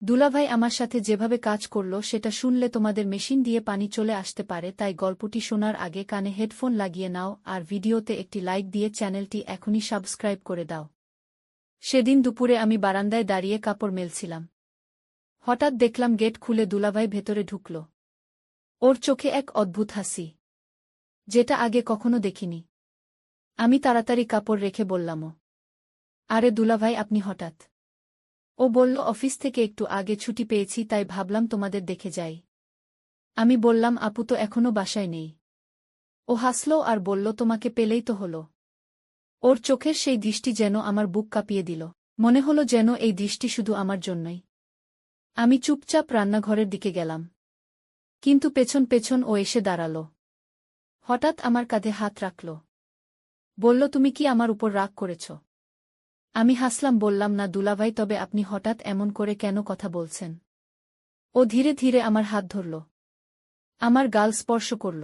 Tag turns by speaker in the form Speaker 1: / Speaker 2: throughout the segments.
Speaker 1: দুলাভাই আমার সাথে যেভাবে কাজ করল সেটা শুনলে তোমাদের মেশিন দিয়ে পানি চলে আসতে পারে, তাই গল্পটি শোনার আগে কানে হেডফোন লাগিয়ে নাও আর ভিডিওতে একটি লাইক দিয়ে চ্যানেলটি এখনই সাবস্ক্রাইব করে দাও। সেদিন দুপুরে আমি বারান্দায় দাঁড়িয়ে কাপড় মেলছিলাম। হঠাৎ দেখলাম গেট খুলে দুলাভাই ভেতরে ঢুকল। ওর চোখে এক অদ্ভুত হাসি, যেটা আগে কখনো দেখিনি। আমি তাড়াতাড়ি কাপড় রেখে বললামও, আরে দুলাভাই, আপনি হঠাৎ? ও বলল, অফিস থেকে একটু আগে ছুটি পেয়েছি, তাই ভাবলাম তোমাদের দেখে যাই। আমি বললাম, আপু তো এখনো বাসায় নেই। ও হাসল আর বলল, তোমাকে পেলেই তো হলো। ওর চোখের সেই দৃষ্টি যেন আমার বুক কাঁপিয়ে দিল। মনে হলো যেন এই দৃষ্টি শুধু আমার জন্যই। আমি চুপচাপ রান্নাঘরের দিকে গেলাম, কিন্তু পেছন পেছন ও এসে দাঁড়াল। হঠাৎ আমার কাঁধে হাত রাখল, বলল, তুমি কি আমার উপর রাগ করেছ? আমি হাসলাম, বললাম, না দুলাভাই, তবে আপনি হঠাৎ এমন করে কেন কথা বলছেন? ও ধীরে ধীরে আমার হাত ধরল, আমার গাল স্পর্শ করল।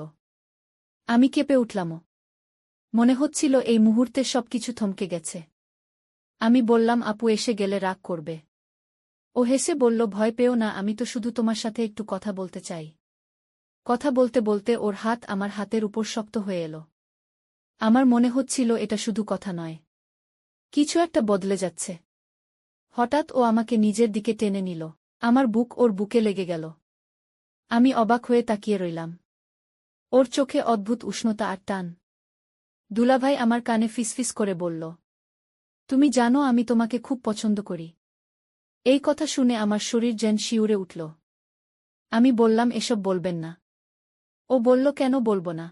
Speaker 1: আমি কেঁপে উঠলামও। মনে হচ্ছিল এই মুহূর্তে সবকিছু থমকে গেছে। আমি বললাম, আপু এসে গেলে রাগ করবে। ও হেসে বলল, ভয় পেও না, আমি তো শুধু তোমার সাথে একটু কথা বলতে চাই। কথা বলতে বলতে ওর হাত আমার হাতের উপর শক্ত হয়ে এলো। আমার মনে হচ্ছিল এটা শুধু কথা নয়, কিছু একটা বদলে যাচ্ছে। হঠাৎ ও আমাকে নিজের দিকে টেনে নিল। আমার বুক ওর বুকে লেগে গেল। আমি অবাক হয়ে তাকিয়ে রইলাম। ওর চোখে অদ্ভুত উষ্ণতা আর টান। দুলাভাই আমার কানে ফিসফিস করে বলল, তুমি জানো আমি তোমাকে খুব পছন্দ করি। এই কথা শুনে আমার শরীর যেন শিউরে উঠল। আমি বললাম, এসব বলবেন না। ও বলল, কেন বলবো না?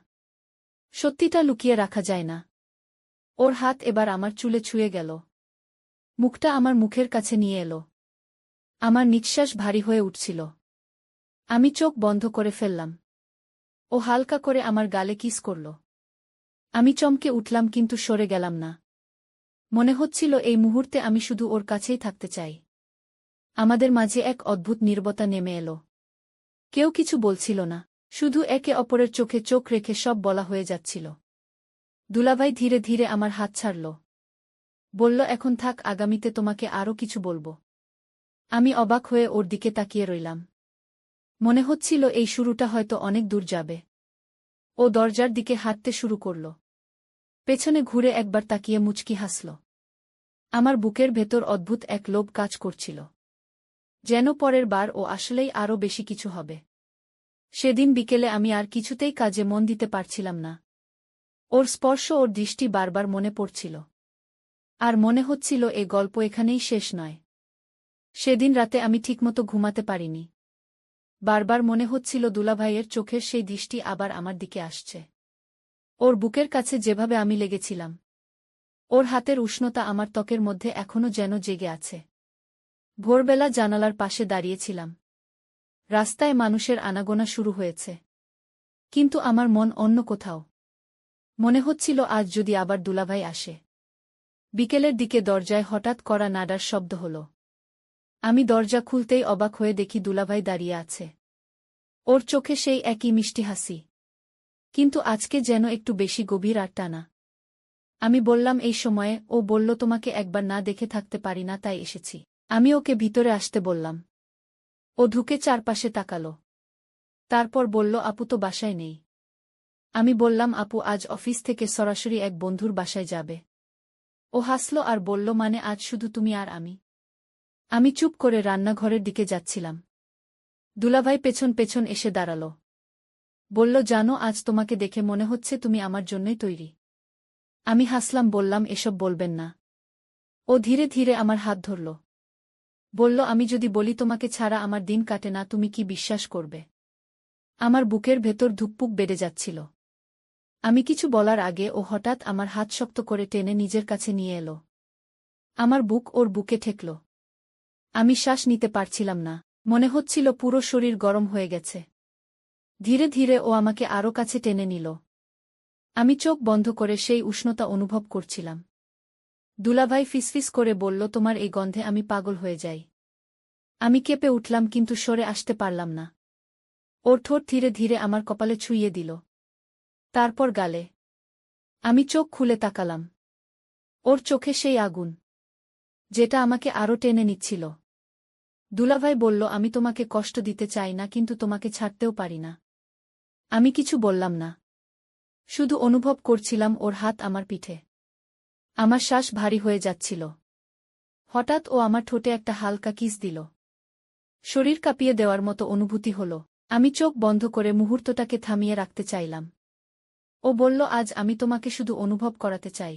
Speaker 1: সত্যিটা লুকিয়ে রাখা যায় না। ওর হাত এবার আমার চুলে ছুঁয়ে গেল, মুখটা আমার মুখের কাছে নিয়ে এলো। আমার নিঃশ্বাস ভারী হয়ে উঠছিল। আমি চোখ বন্ধ করে ফেললাম। ও হালকা করে আমার গালে কিস করল। আমি চমকে উঠলাম, কিন্তু সরে গেলাম না। মনে হচ্ছিল এই মুহূর্তে আমি শুধু ওর কাছেই থাকতে চাই। আমাদের মাঝে এক অদ্ভুত নীরবতা নেমে এলো। কেউ কিছু বলছিল না, শুধু একে অপরের চোখে চোখ রেখে সব বলা হয়ে যাচ্ছিল। দুলাভাই ধীরে ধীরে আমার হাত ছাড়ল, বলল, এখন থাক, আগামীতে তোমাকে আরও কিছু বলবো। আমি অবাক হয়ে ওর দিকে তাকিয়ে রইলাম। মনে হচ্ছিল এই শুরুটা হয়তো অনেক দূর যাবে। ও দরজার দিকে হাঁটতে শুরু করল। পেছনে ঘুরে একবার তাকিয়ে মুচকি হাসল। আমার বুকের ভেতর অদ্ভুত এক লোভ কাজ করছিল, যেন পরের বার ও আসলেই আরও বেশি কিছু হবে। সেদিন বিকেলে আমি আর কিছুতেই কাজে মন দিতে পারছিলাম না। ওর স্পর্শ, ওর দৃষ্টি বারবার মনে পড়ছিল। আর মনে হচ্ছিল এ গল্প এখানেই শেষ নয়। সেদিন রাতে আমি ঠিকমতো ঘুমাতে পারিনি। বারবার মনে হচ্ছিল দুলাভাইয়ের চোখের সেই দৃষ্টি আবার আমার দিকে আসছে। ওর বুকের কাছে যেভাবে আমি লেগেছিলাম, ওর হাতের উষ্ণতা আমার ত্বকের মধ্যে এখনো যেন জেগে আছে। ভোরবেলা জানালার পাশে দাঁড়িয়েছিলাম। রাস্তায় মানুষের আনাগোনা শুরু হয়েছে, কিন্তু আমার মন অন্য কোথাও। মনে হচ্ছিল আজ যদি আবার দুলাভাই আসে। বিকেলের দিকে দরজায় হঠাৎ কড়া নাড়ার শব্দ হল। আমি দরজা খুলতেই অবাক হয়ে দেখি দুলাভাই দাঁড়িয়ে আছে। ওর চোখে সেই একই মিষ্টি হাসি, কিন্তু আজকে যেন একটু বেশি গভীর আর টানা। আমি বললাম, এই সময়ে? ও বলল, তোমাকে একবার না দেখে থাকতে পারি না, তাই এসেছি। আমি ওকে ভিতরে আসতে বললাম। ও ঢুকে চারপাশে তাকাল। তারপর বলল, আপু তো বাসায় নেই। আমি বললাম, আপু আজ অফিস থেকে সরাসরি এক বন্ধুর বাসায় যাবে। ও হাসল আর বলল, মানে আজ শুধু তুমি আর আমি? আমি চুপ করে রান্নাঘরের দিকে যাচ্ছিলাম। দুলাভাই পেছন পেছন এসে দাঁড়াল। বলল, জানো, আজ তোমাকে দেখে মনে হচ্ছে তুমি আমার জন্যই তৈরি। আমি হাসলাম, বললাম, এসব বলবেন না। ও ধীরে ধীরে আমার হাত ধরল, বলল, আমি যদি বলি তোমাকে ছাড়া আমার দিন কাটে না, তুমি কি বিশ্বাস করবে? আমার বুকের ভেতর ধুকপুক বেড়ে যাচ্ছিল। আমি কিছু বলার আগে ও হঠাৎ আমার হাত শক্ত করে টেনে নিজের কাছে নিয়ে এলো। আমার বুক ওর বুকে ঠেকল। আমি শ্বাস নিতে পারছিলাম না, মনে হচ্ছিল পুরো শরীর গরম হয়ে গেছে। ধীরে ধীরে ও আমাকে আরও কাছে টেনে নিল। আমি চোখ বন্ধ করে সেই উষ্ণতা অনুভব করছিলাম। দুলাভাই ফিসফিস করে বলল, তোমার এই গন্ধে আমি পাগল হয়ে যাই। আমি কেঁপে উঠলাম, কিন্তু সরে আসতে পারলাম না। ওর ঠোঁট ধীরে ধীরে আমার কপালে ছুঁয়ে দিল, তারপর গালে। আমি চোখ খুলে তাকালাম। ওর চোখে সেই আগুন, যেটা আমাকে আরও টেনে নিচ্ছিল। দুলাভাই বলল, আমি তোমাকে কষ্ট দিতে চাই না, কিন্তু তোমাকে ছাড়তেও পারি না। আমি কিছু বললাম না। শুধু অনুভব করছিলাম ওর হাত আমার পিঠে। আমার শ্বাস ভারী হয়ে যাচ্ছিল। হঠাৎ ও আমার ঠোঁটে একটা হালকা কিস দিল। শরীর কাঁপিয়ে দেওয়ার মতো অনুভূতি হল। আমি চোখ বন্ধ করে মুহূর্তটাকে থামিয়ে রাখতে চাইলাম। ও বলল, আজ আমি তোমাকে শুধু অনুভব করাতে চাই।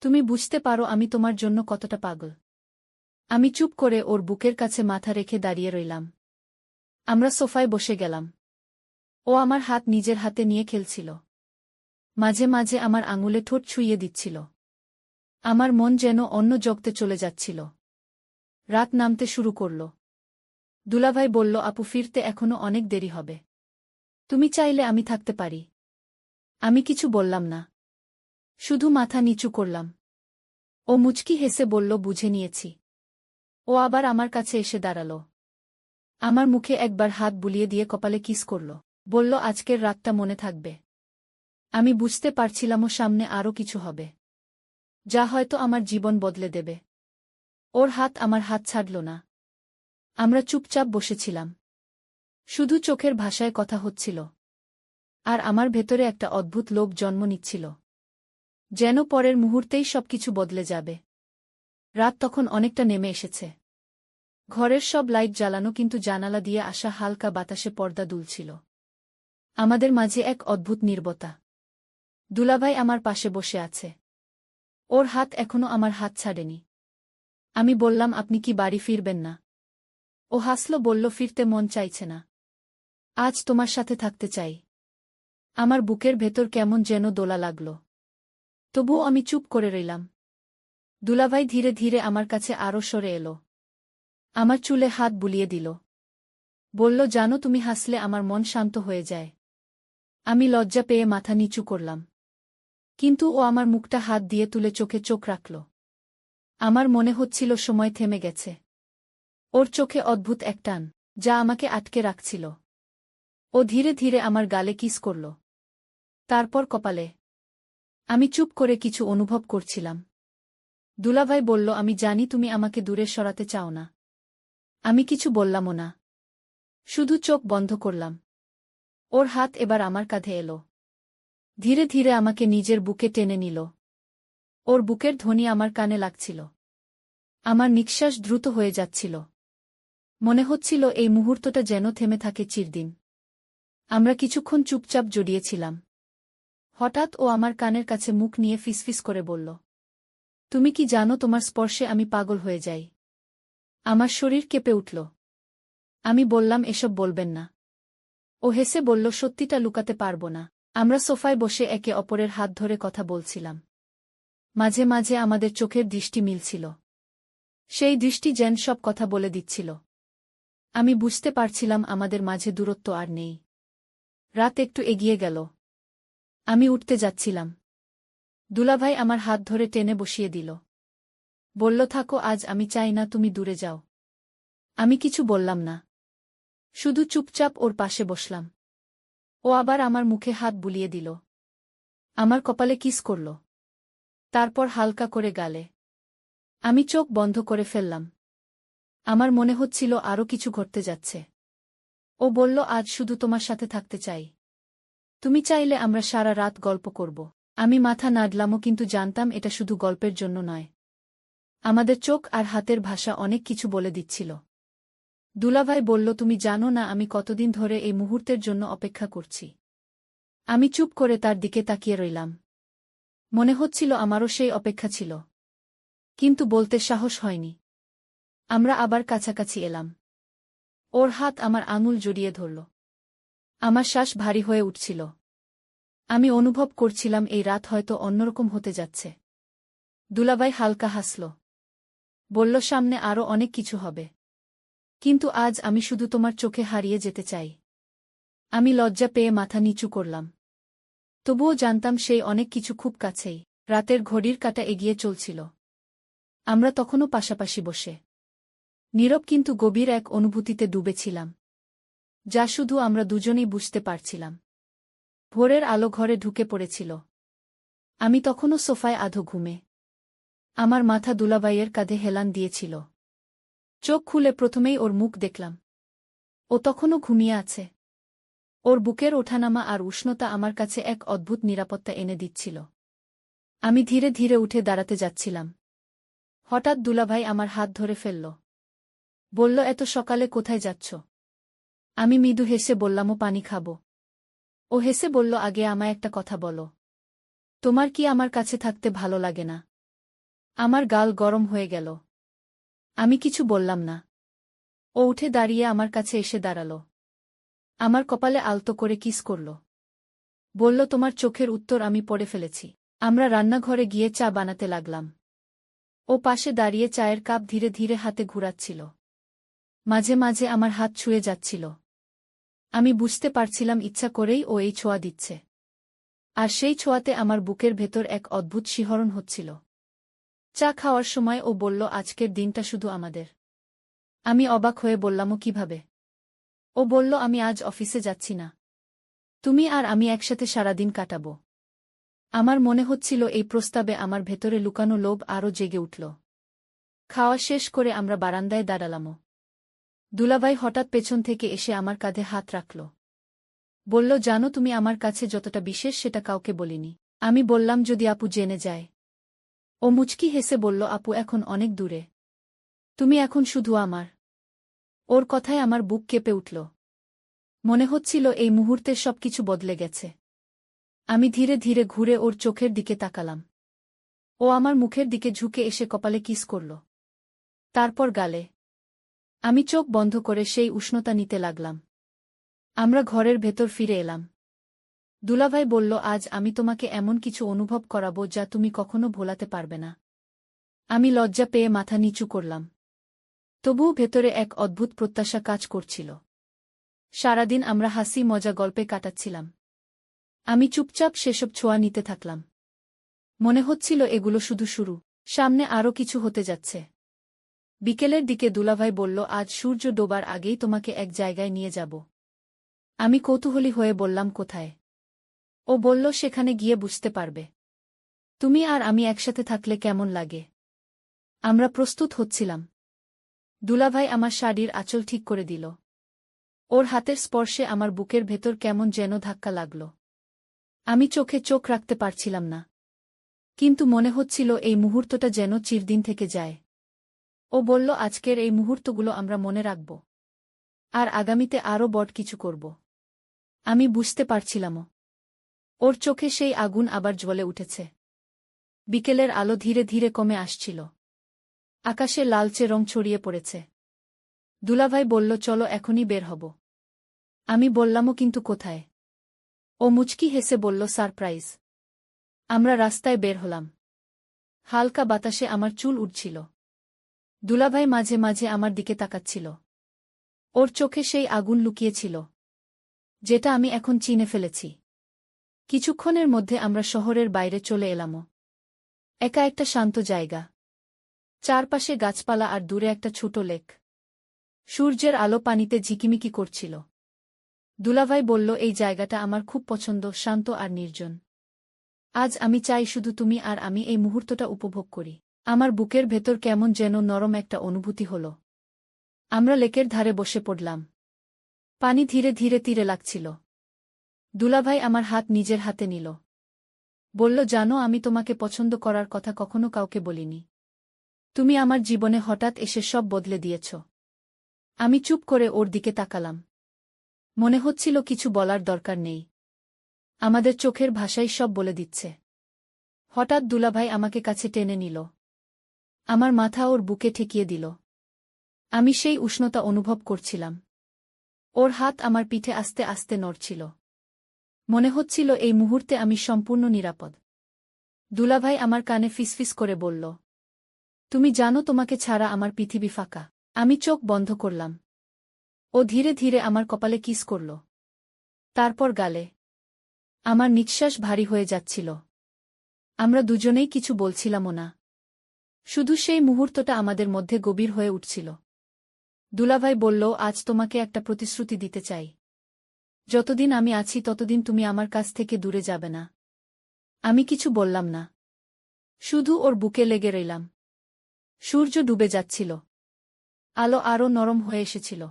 Speaker 1: তুমি বুঝতে পারো আমি তোমার জন্য কতটা পাগল। আমি চুপ করে ওর বুকের কাছে মাথা রেখে দাঁড়িয়ে রইলাম। আমরা সোফায় বসে গেলাম। ও আমার হাত নিজের হাতে নিয়ে খেলছিল। মাঝে মাঝে আমার আঙুলে ঠোঁট ছুঁইয়ে দিচ্ছিল। আমার মন যেন অন্য জগতে চলে যাচ্ছিল। রাত নামতে শুরু করল। দুলাভাই বলল, আপু, ফিরতে এখনো অনেক দেরি হবে। তুমি চাইলে আমি থাকতে পারি। আমি কিছু বললাম না। শুধু মাথা নিচু করলাম। ও মুচকি হেসে বলল, বুঝে নিয়েছি। ও আবার আমার কাছে এসে দাঁড়াল। আমার মুখে একবার হাত বুলিয়ে দিয়ে কপালে কিস করল। বলল, আজকের রাতটা মনে থাকবে। আমি বুঝতে পারছিলাম ও সামনে আরও কিছু হবে, যা হয়তো আমার জীবন বদলে দেবে। ওর হাত আমার হাত ছাড়ল না। আমরা চুপচাপ বসেছিলাম। শুধু চোখের ভাষায় কথা হচ্ছিল। আর আমার ভেতরে একটা অদ্ভুত লোভ জন্ম নিচ্ছিল, যেন পরের মুহূর্তেই সবকিছু বদলে যাবে। রাত তখন অনেকটা নেমে এসেছে। ঘরের সব লাইট জ্বালানো, কিন্তু জানালা দিয়ে আসা হালকা বাতাসে পর্দা দুলছিল। আমাদের মাঝে এক অদ্ভুত নীরবতা। দুলাভাই আমার পাশে বসে আছে। ওর হাত এখনো আমার হাত ছাড়েনি। আমি বললাম, আপনি কি বাড়ি ফিরবেন না? ও হাসল, বলল, ফিরতে মন চাইছে না। আজ তোমার সাথে থাকতে চাই। আমার বুকের ভেতর কেমন যেন দোলা লাগল। তবুও আমি চুপ করে রইলাম। দুলাভাই ধীরে ধীরে আমার কাছে আরও সরে এলো। আমার চুলে হাত বুলিয়ে দিল। বলল, জানো, তুমি হাসলে আমার মন শান্ত হয়ে যায়। আমি লজ্জা পেয়ে মাথা নিচু করলাম। কিন্তু ও আমার মুখটা হাত দিয়ে তুলে চোখে চোখ রাখল। আমার মনে হচ্ছিল সময় থেমে গেছে। ওর চোখে অদ্ভুত এক টান, যা আমাকে আটকে রাখছিল। ও ধীরে ধীরে আমার গালে কিস করল। তারপর কপালে। আমি চুপ করে কিছু অনুভব করছিলাম। দুলাভাই বলল, আমি জানি তুমি আমাকে দূরে সরাতে চাও না। আমি কিছু বললামও না। শুধু চোখ বন্ধ করলাম। ওর হাত এবার আমার কাঁধে এলো। ধীরে ধীরে আমাকে নিজের বুকে টেনে নিল। ওর বুকের ধ্বনি আমার কানে লাগছিল। আমার নিঃশ্বাস দ্রুত হয়ে যাচ্ছিল। মনে হচ্ছিল এই মুহূর্তটা যেন থেমে থাকে চিরদিন। আমরা কিছুক্ষণ চুপচাপ জড়িয়েছিলাম। হঠাৎ ও আমার কানের কাছে মুখ নিয়ে ফিসফিস করে বলল, তুমি কি জানো, তোমার স্পর্শে আমি পাগল হয়ে যাই। আমার শরীর কেঁপে উঠল। আমি বললাম, এসব বলবেন না। ও হেসে বলল, সত্যিটা লুকাতে পারব না। আমরা সোফায় বসে একে অপরের হাত ধরে কথা বলছিলাম। মাঝে মাঝে আমাদের চোখের দৃষ্টি মিলছিল। সেই দৃষ্টি যেন সব কথা বলে দিচ্ছিল। আমি বুঝতে পারছিলাম আমাদের মাঝে দূরত্ব আর নেই। রাত একটু এগিয়ে গেল। আমি উঠতে যাচ্ছিলাম। দুলাভাই আমার হাত ধরে টেনে বসিয়ে দিল। বলল, থাকো, আজ আমি চাই না তুমি দূরে যাও। আমি কিছু বললাম না। শুধু চুপচাপ ওর পাশে বসলাম। ও আবার আমার মুখে হাত বুলিয়ে দিল। আমার কপালে কিস করল। তারপর হালকা করে গালে। আমি চোখ বন্ধ করে ফেললাম। আমার মনে হচ্ছিল আরও কিছু ঘটতে যাচ্ছে। ও বলল, আজ শুধু তোমার সাথে থাকতে চাই। তুমি চাইলে আমরা সারা রাত গল্প করব। আমি মাথা নাড়লামও, কিন্তু জানতাম এটা শুধু গল্পের জন্য নয়। আমাদের চোখ আর হাতের ভাষা অনেক কিছু বলে দিচ্ছিল। দুলাভাই বলল, তুমি জানো না আমি কতদিন ধরে এই মুহূর্তের জন্য অপেক্ষা করছি। আমি চুপ করে তার দিকে তাকিয়ে রইলাম। মনে হচ্ছিল আমারও সেই অপেক্ষা ছিল, কিন্তু বলতে সাহস হয়নি। আমরা আবার কাছাকাছি এলাম। ওর হাত আমার আঙুল জড়িয়ে ধরল। আমার শ্বাস ভারী হয়ে উঠছিল। আমি অনুভব করছিলাম এই রাত হয়তো অন্যরকম হতে যাচ্ছে। দুলাভাই হালকা হাসল। বলল, সামনে আরও অনেক কিছু হবে। কিন্তু আজ আমি শুধু তোমার চোখে হারিয়ে যেতে চাই। আমি লজ্জা পেয়ে মাথা নিচু করলাম। তবুও জানতাম সেই অনেক কিছু খুব কাছেই। রাতের ঘড়ির কাঁটা এগিয়ে চলছিল। আমরা তখনও পাশাপাশি বসে নীরব কিন্তু গভীর এক অনুভূতিতে ডুবেছিলাম, যা শুধু আমরা দুজনেই বুঝতে পারছিলাম। ভোরের আলো ঘরে ঢুকে পড়েছিল। আমি তখনও সোফায় আধো ঘুমে। আমার মাথা দুলাভাইয়ের কাঁধে হেলান দিয়েছিল। চোখ খুলে প্রথমেই ওর মুখ দেখলাম। ও তখনও ঘুমিয়ে আছে। ওর বুকের ওঠানামা আর উষ্ণতা আমার কাছে এক অদ্ভুত নিরাপত্তা এনে দিচ্ছিল। আমি ধীরে ধীরে উঠে দাঁড়াতে যাচ্ছিলাম। হঠাৎ দুলাভাই আমার হাত ধরে ফেলল। বলল, এত সকালে কোথায় যাচ্ছ? আমি মৃদু হেসে বললাম, ও পানি খাব। ও হেসে বলল, আগে আমায় একটা কথা বলো। তোমার কি আমার কাছে থাকতে ভালো লাগে না? আমার গাল গরম হয়ে গেল। আমি কিছু বললাম না। ও উঠে দাঁড়িয়ে আমার কাছে এসে দাঁড়াল। আমার কপালে আলতো করে কিস করল। বলল, তোমার চোখের উত্তর আমি পড়ে ফেলেছি। আমরা রান্নাঘরে গিয়ে চা বানাতে লাগলাম। ও পাশে দাঁড়িয়ে চায়ের কাপ ধীরে ধীরে হাতে ঘুরাচ্ছিল। মাঝে মাঝে আমার হাত ছুঁয়ে যাচ্ছিল। আমি বুঝতে পারছিলাম ইচ্ছা করেই ও এই ছোঁয়া দিচ্ছে। আর সেই ছোঁয়াতে আমার বুকের ভেতর এক অদ্ভুত শিহরণ হচ্ছিল। চা খাওয়ার সময় ও বলল, আজকের দিনটা শুধু আমাদের। আমি অবাক হয়ে বললাম, ও কিভাবে? ও বলল, আমি আজ অফিসে যাচ্ছি না। তুমি আর আমি একসাথে সারাদিন কাটাবো। আমার মনে হচ্ছিল এই প্রস্তাবে আমার ভেতরে লুকানো লোভ আরও জেগে উঠল। খাওয়া শেষ করে আমরা বারান্দায় দাঁড়ালাম। দুলাভাই হঠাৎ পেছন থেকে এসে আমার কাঁধে হাত রাখল। বলল, জানো তুমি আমার কাছে যতটা বিশেষ সেটা কাউকে বলিনি। আমি বললাম, যদি আপু জেনে যায়? ও মুচকি হেসে বলল, আপু এখন অনেক দূরে। তুমি এখন শুধু আমার। ওর কথায় আমার বুক কেঁপে উঠল। মনে হচ্ছিল এই মুহূর্তে সবকিছু বদলে গেছে। আমি ধীরে ধীরে ঘুরে ওর চোখের দিকে তাকালাম। ও আমার মুখের দিকে ঝুঁকে এসে কপালে কিস করল। তারপর গালে। আমি চোখ বন্ধ করে সেই উষ্ণতা নিতে লাগলাম। আমরা ঘরের ভেতর ফিরে এলাম। দুলাভাই বলল, আজ আমি তোমাকে এমন কিছু অনুভব করাবো যা তুমি কখনো ভোলাতে পারবে না। আমি লজ্জা পেয়ে মাথা নিচু করলাম। তবুও ভেতরে এক অদ্ভুত প্রত্যাশা কাজ করছিল। সারাদিন আমরা হাসি মজা গল্পে কাটাচ্ছিলাম। আমি চুপচাপ সেসব ছোঁয়া নিতে থাকলাম। মনে হচ্ছিল এগুলো শুধু শুরু। সামনে আরও কিছু হতে যাচ্ছে। বিকেলের দিকে দুলাভাই বলল, আজ সূর্য ডোবার আগেই তোমাকে এক জায়গায় নিয়ে যাব। আমি কৌতূহলী হয়ে বললাম, কোথায়? ও বলল, সেখানে গিয়ে বুঝতে পারবে। তুমি আর আমি একসাথে থাকলে কেমন লাগে। আমরা প্রস্তুত হচ্ছিলাম। দুলাভাই আমার শাড়ির আঁচল ঠিক করে দিল। ওর হাতের স্পর্শে আমার বুকের ভেতর কেমন যেন ধাক্কা লাগল। আমি চোখে চোখ রাখতে পারছিলাম না। কিন্তু মনে হচ্ছিল এই মুহূর্তটা যেন চিরদিন থেকে যায়। ও বলল, আজকের এই মুহূর্তগুলো আমরা মনে রাখব। আর আগামীতে আরও বড় কিছু করব। আমি বুঝতে পারছিলামও। ওর চোখে সেই আগুন আবার জ্বলে উঠেছে। বিকেলের আলো ধীরে ধীরে কমে আসছিল। আকাশে লালচে রং ছড়িয়ে পড়েছে। দুলাভাই বলল, চলো এখনই বের হব। আমি বললামও, কিন্তু কোথায়? ও মুচকি হেসে বলল, সারপ্রাইজ। আমরা রাস্তায় বের হলাম। হালকা বাতাসে আমার চুল উড়ছিল। দুলাভাই মাঝে মাঝে আমার দিকে তাকাচ্ছিল। ওর চোখে সেই আগুন লুকিয়েছিল, যেটা আমি এখন চিনে ফেলেছি। কিছুক্ষণের মধ্যে আমরা শহরের বাইরে চলে এলামও। একা একটা শান্ত জায়গা। চারপাশে গাছপালা আর দূরে একটা ছোট লেক। সূর্যের আলো পানিতে ঝিকিমিকি করছিল। দুলাভাই বলল, এই জায়গাটা আমার খুব পছন্দ, শান্ত আর নির্জন। আজ আমি চাই শুধু তুমি আর আমি এই মুহূর্তটা উপভোগ করি। আমার বুকের ভেতর কেমন যেন নরম একটা অনুভূতি হল। আমরা লেকের ধারে বসে পড়লাম। পানি ধীরে ধীরে তীরে লাগছিল। দুলাভাই আমার হাত নিজের হাতে নিল। বলল, জানো আমি তোমাকে পছন্দ করার কথা কখনো কাউকে বলিনি। তুমি আমার জীবনে হঠাৎ এসে সব বদলে দিয়েছ। আমি চুপ করে ওর দিকে তাকালাম। মনে হচ্ছিল কিছু বলার দরকার নেই। আমাদের চোখের ভাষাই সব বলে দিচ্ছে। হঠাৎ দুলাভাই আমাকে কাছে টেনে নিল। আমার মাথা ওর বুকে ঠেকিয়ে দিল। আমি সেই উষ্ণতা অনুভব করছিলাম। ওর হাত আমার পিঠে আস্তে আস্তে নড়ছিল। মনে হচ্ছিল এই মুহূর্তে আমি সম্পূর্ণ নিরাপদ। দুলাভাই আমার কানে ফিসফিস করে বলল, তুমি জানো তোমাকে ছাড়া আমার পৃথিবী ফাঁকা। আমি চোখ বন্ধ করলাম। ও ধীরে ধীরে আমার কপালে কিস করল। তারপর গালে। আমার নিঃশ্বাস ভারী হয়ে যাচ্ছিল। আমরা দুজনেই কিছু বলছিলামও না। শুধু সেই মুহূর্তটা আমাদের মধ্যে গভীর হয়ে উঠছিল। দুলাভাই বলল, আজ তোমাকে একটা প্রতিশ্রুতি দিতে চাই। যতদিন আমি আছি ততদিন তুমি আমার কাছ থেকে দূরে যাবে না। আমি কিছু বললাম না। শুধু ওর বুকে লেগে রইলাম। সূর্য ডুবে যাচ্ছিল। আলো আরও নরম হয়ে এসেছিল।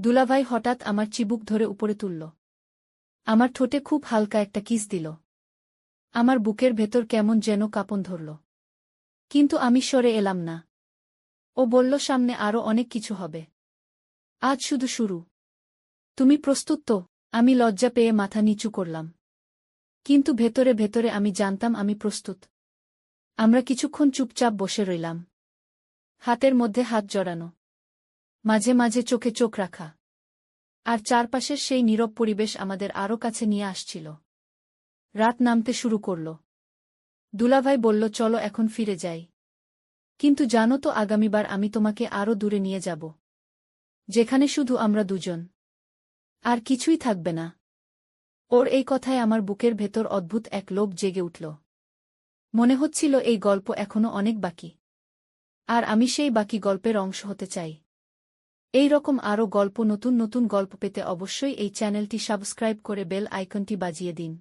Speaker 1: দুলাভাই হঠাৎ আমার চিবুক ধরে উপরে তুলল। আমার ঠোঁটে খুব হালকা একটা কিস দিল। আমার বুকের ভেতর কেমন যেন কাঁপন ধরল। কিন্তু আমি সরে এলাম না। ও বলল, সামনে আরও অনেক কিছু হবে। আজ শুধু শুরু। তুমি প্রস্তুত তো? আমি লজ্জা পেয়ে মাথা নিচু করলাম। কিন্তু ভেতরে ভেতরে আমি জানতাম আমি প্রস্তুত। আমরা কিছুক্ষণ চুপচাপ বসে রইলাম। হাতের মধ্যে হাত জড়ানো। মাঝে মাঝে চোখে চোখ রাখা। আর চারপাশের সেই নীরব পরিবেশ আমাদের আরও কাছে নিয়ে আসছিল। রাত নামতে শুরু করল। দুলাভাই বলল, চলো এখন ফিরে যাই। কিন্তু জানো তো, আগামীবার আমি তোমাকে আরও দূরে নিয়ে যাব। যেখানে শুধু আমরা দুজন। আর কিছুই থাকবে না। ওর এই কথায় আমার বুকের ভেতর অদ্ভুত এক লোভ জেগে উঠল। মনে হচ্ছিল এই গল্প এখনো অনেক বাকি। আর আমি সেই বাকি গল্পের অংশ হতে চাই। এই রকম আরও গল্প, নতুন নতুন গল্প পেতে অবশ্যই এই চ্যানেলটি সাবস্ক্রাইব করে বেল আইকনটি বাজিয়ে দিন।